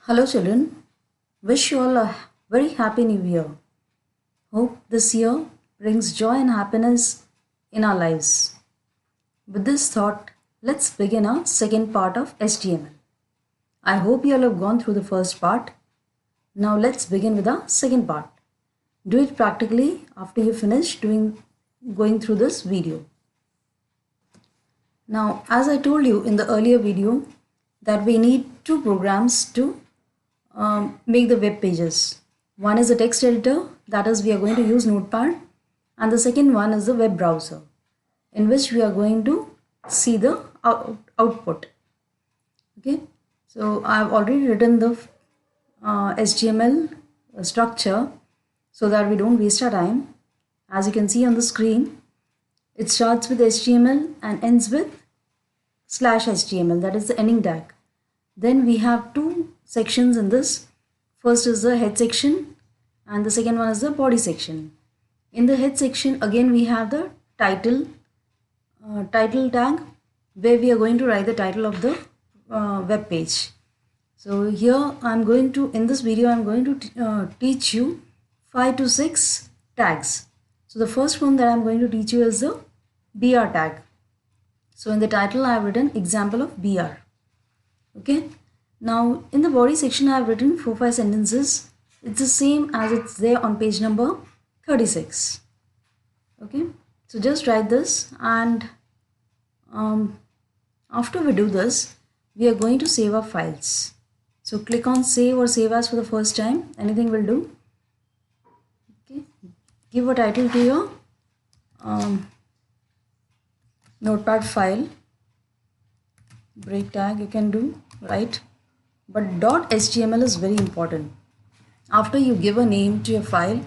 Hello children, wish you all a very happy new year. Hope this year brings joy and happiness in our lives. With this thought, let's begin our second part of HTML. I hope you all have gone through the first part. Now let's begin with our second part. Do it practically after you finish going through this video. Now, as I told you in the earlier video that we need two programs to make the web pages. One is a text editor, that is we are going to use Notepad, and the second one is the web browser in which we are going to see the output. Okay, so I have already written the HTML structure so that we don't waste our time. As you can see on the screen, it starts with HTML and ends with /HTML, that is the ending tag. Then we have two sections in this. First is the head section and the second one is the body section. In the head section again we have the title tag where we are going to write the title of the web page. So here in this video I'm going to teach you 5 to 6 tags. So the first one that I'm going to teach you is the BR tag. So in the title I have written example of BR. Okay, now in the body section I have written 4-5 sentences. It's the same as it's there on page number 36. Okay, so just write this, and after we do this we are going to save our files. So click on save or save as for the first time, anything will do. Okay, give a title to your Notepad file. Break tag you can do, right? But .html is very important. After you give a name to your file,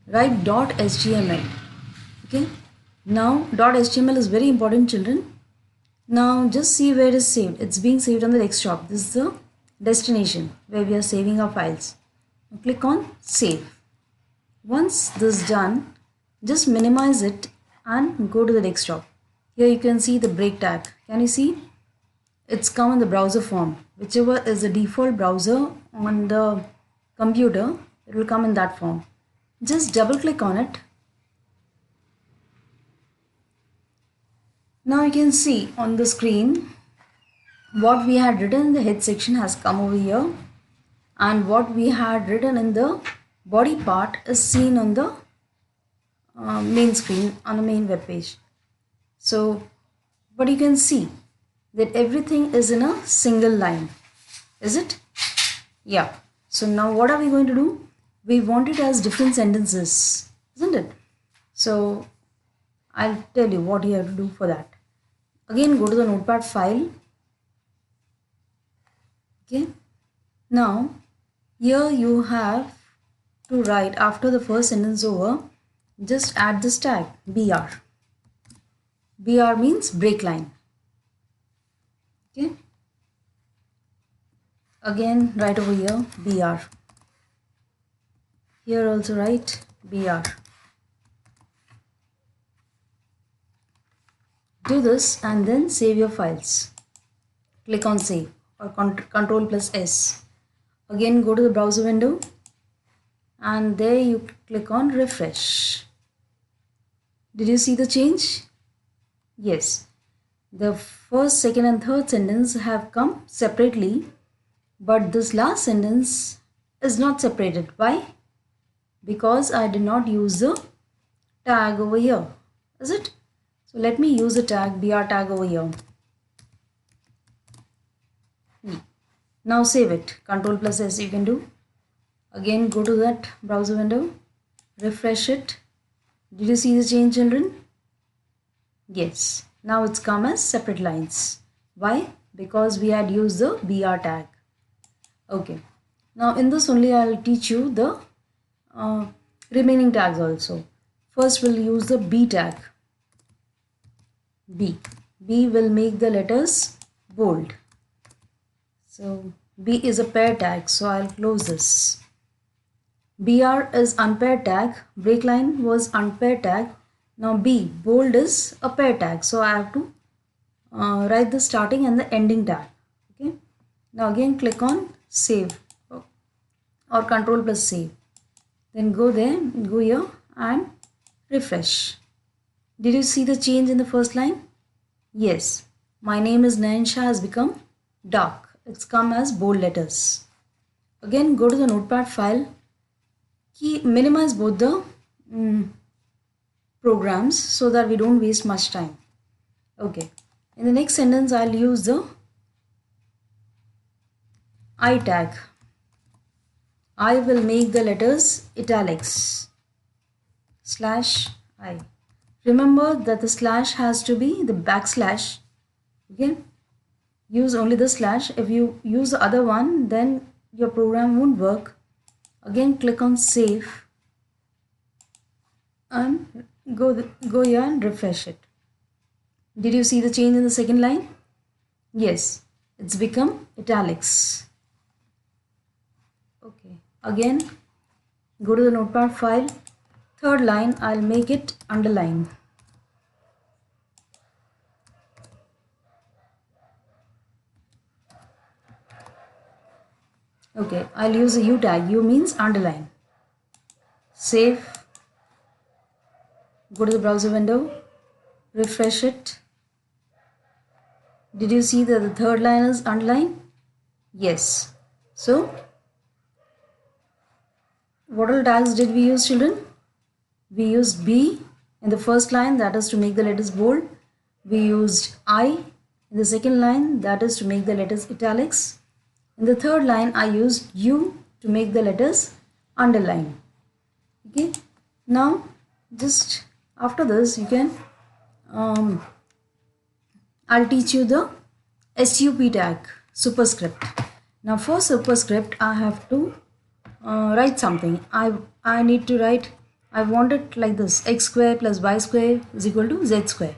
write .html. Okay, now .html is very important, children. Now just see where it is saved. It's being saved on the desktop. This is the destination where we are saving our files. Now click on save. Once this is done, just minimize it and go to the desktop. Here you can see the break tag. Can you see? It's come in the browser form. Whichever is the default browser on the computer, it will come in that form. Just double click on it. Now you can see on the screen what we had written in the head section has come over here, and what we had written in the body part is seen on the main screen on the main web page. So, but you can see that everything is in a single line, is it? Yeah. So now what are we going to do? We want it as different sentences, isn't it? So I'll tell you what you have to do for that. Again, go to the Notepad file. Okay. Now here you have to write, after the first sentence over, just add this tag BR. BR means break line. Okay, again write over here BR. Here also write BR. Do this and then save your files. Click on save or Ctrl+S. Again go to the browser window and there you click on refresh. Did you see the change? Yes. The first, second and third sentence have come separately, but this last sentence is not separated. Why? Because I did not use the tag over here, is it? So let me use the tag BR tag over here. Now save it. Ctrl+S you can do. Again go to that browser window, refresh it. Did you see the change, children? Yes. Now it's come as separate lines. Why? Because we had used the BR tag. Okay. Now in this only I'll teach you the remaining tags also. First we'll use the B tag. B. B will make the letters bold. So B is a pair tag, so I'll close this. BR is unpaired tag. Break line was unpaired tag. Now B, bold, is a pair tag, so I have to write the starting and the ending tag. Okay. Now again click on save or control plus save. Then go there, go here and refresh. Did you see the change in the first line? Yes, my name is Nayan Shah has become dark. It's come as bold letters. Again, go to the notepad file. Minimize both the programs so that we don't waste much time. Okay. In the next sentence, I'll use the I tag. I will make the letters italics. /I. Remember that the slash has to be the backslash. Okay. Use only the slash. If you use the other one, then your program won't work. Again, click on save and go here and refresh it. Did you see the change in the second line? Yes, it's become italics. Okay, again go to the notepad file. Third line, I'll make it underline. Okay, I'll use a U tag. U means underline. Save. Go to the browser window. Refresh it. Did you see that the third line is underlined? Yes. So, what all tags did we use, children? We used B in the first line, that is to make the letters bold. We used I in the second line, that is to make the letters italics. In the third line, I used U to make the letters underline. Okay. Now, just after this, you can I'll teach you the SUP tag, superscript. Now for superscript, I have to write something. I need to write, I want it like this, x square plus y square is equal to z square.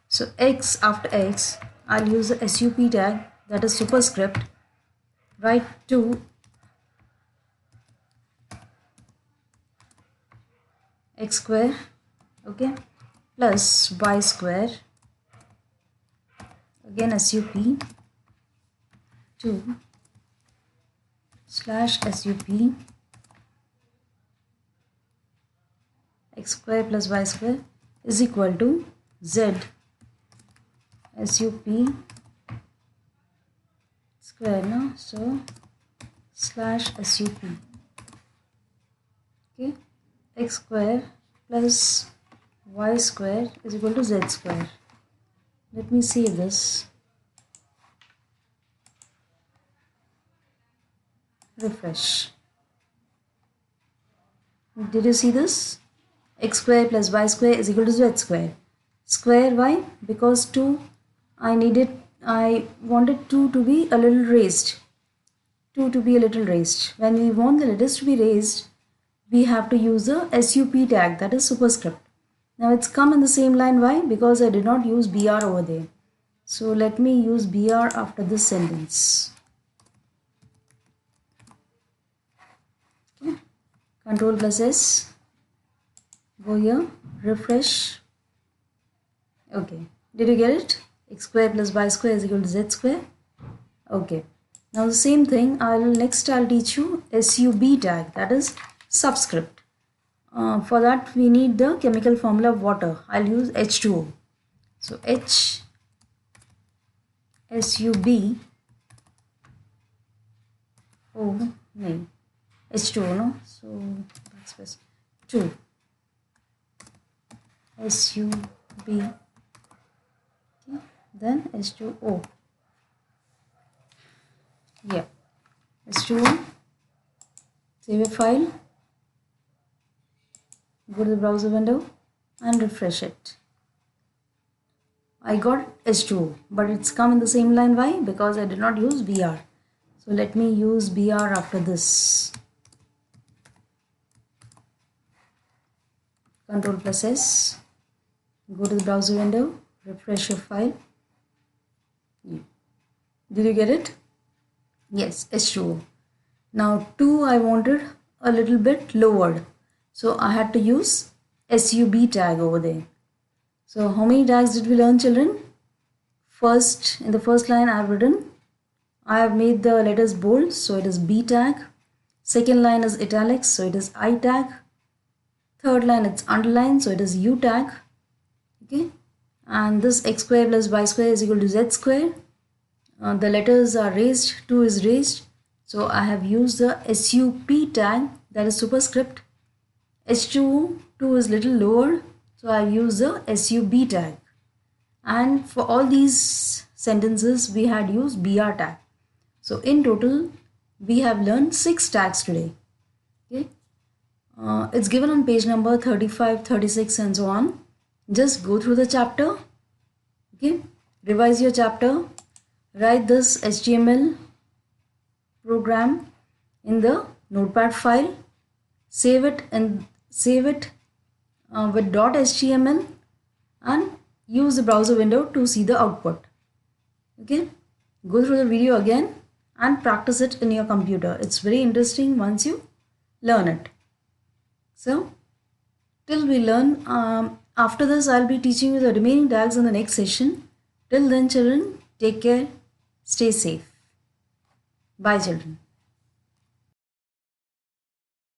So x after x, I'll use the SUP tag, that is superscript. Write 2 x square, okay, plus y square, again SUP 2 slash SUP x square plus y square is equal to z SUP square, no? So slash SUP, okay, x square plus y square is equal to z square. Let me see this. Refresh. Did you see this? X square plus y square is equal to z square. Square why? Because 2, I wanted 2 to be a little raised. 2 to be a little raised. When we want the letters to be raised, we have to use the SUP tag, that is superscript. Now it's come in the same line. Why? Because I did not use BR over there. So let me use BR after this sentence. Okay. Control plus S. Go here. Refresh. Okay. Did you get it? X square plus y square is equal to z square. Okay. Now the same thing. I'll teach you SUB tag, that is subscript. For that we need the chemical formula of water. I'll use H2O. So H SUB O no H2O, no? So that's 2 SUB, okay, then H2O. Yeah, H2O. Save a file. Go to the browser window and refresh it. I got H2O, but it's come in the same line. Why? Because I did not use BR. So let me use BR after this. Control plus S. Go to the browser window, refresh your file. Did you get it? Yes, H2O. Now 2 I wanted a little bit lowered. So I had to use SUB tag over there. So how many tags did we learn, children? First, in the first line I have made the letters bold, so it is B tag. Second line is italics, so it is I tag. Third line it's underlined, so it is U tag. Okay, and this x square plus y square is equal to z square. The letters are raised, 2 is raised, so I have used the SUP tag, that is superscript. H2, 2 is little lower, so I have used the SUB tag. And for all these sentences we had used BR tag. So in total we have learned 6 tags today. Okay, it's given on page number 35, 36 and so on. Just go through the chapter. Okay, revise your chapter, write this HTML program in the notepad file, save it with .html and use the browser window to see the output. Okay, go through the video again and practice it in your computer. It's very interesting once you learn it. So till we learn, after this I'll be teaching you the remaining tags in the next session. Till then children, take care, stay safe. Bye children.